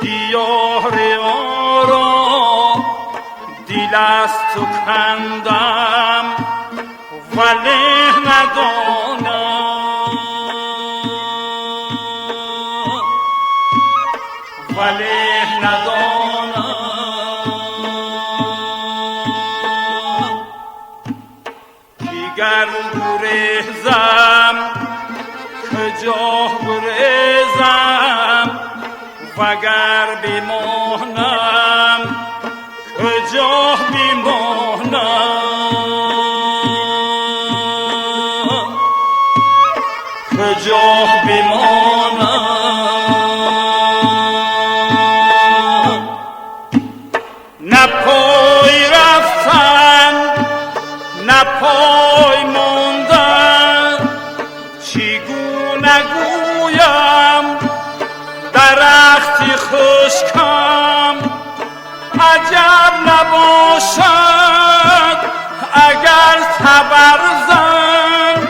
دیار آرام دل از تو کندم ولی ندانم دیگر گریزم کجا گریزم وگر بمانم کجا بمانم کجا بمانم نه پای رفتن نه پای ماندن چگونه گویم درختی خشکم عجب نباشد اگر تبرزن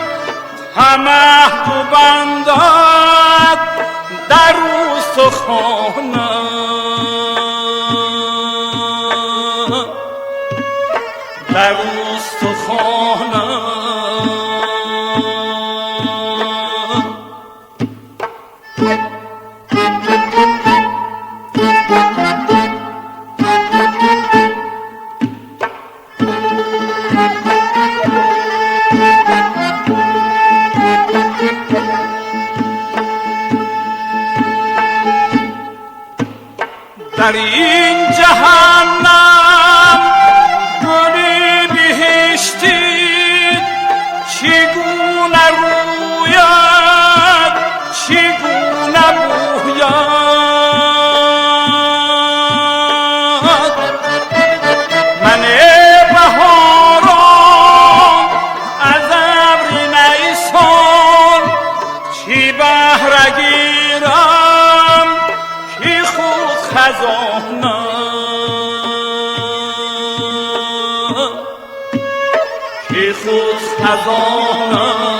همه تو بندد در استخوانم در استخوانم در این جهنم گلی بهشتی چگونه روید چگونه بوید من بهارم از ابر نیسان چی بهره گیرم کی خود خزانم کی خود خزانم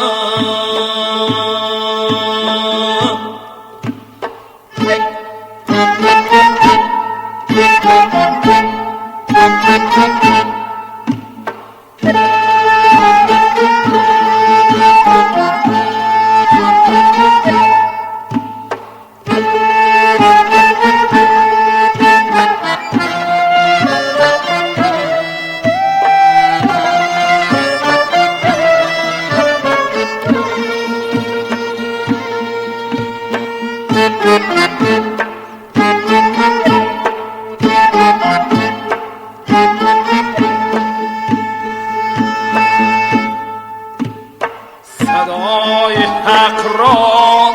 صدای حق را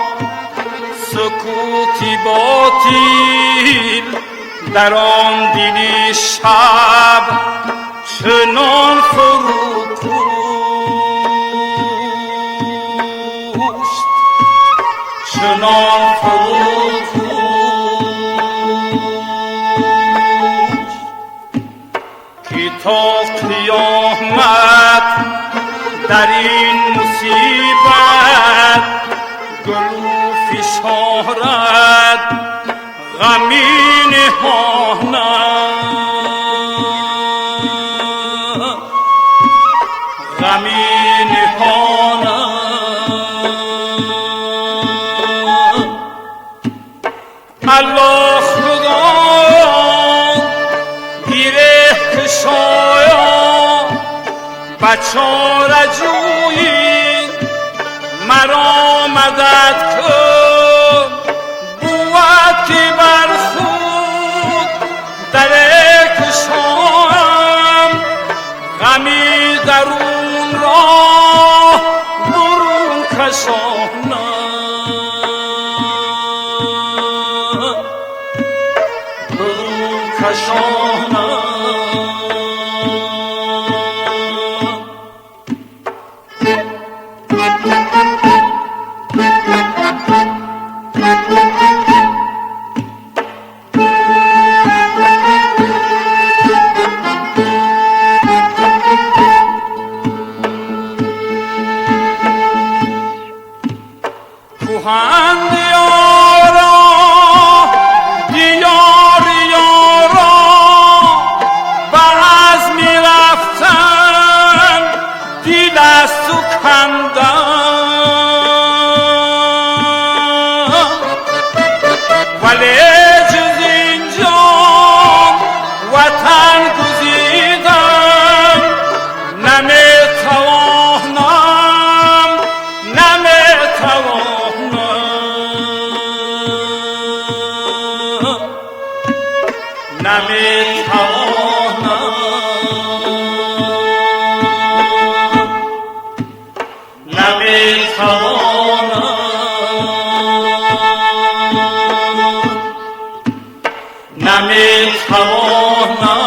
سکوتی باطل در آن دل شب چنان فرو کشت چنان فرو کشت که تا قیامت در این مصیبت گلو فشارد غمی نهانم غمی نهانم الله خدا گیره کشایا بچاره جویی مرا مدد کن بود که بر خود در کشایم غمی درون را برون کشانم برون کشانم کهن دیارا نمیتوانم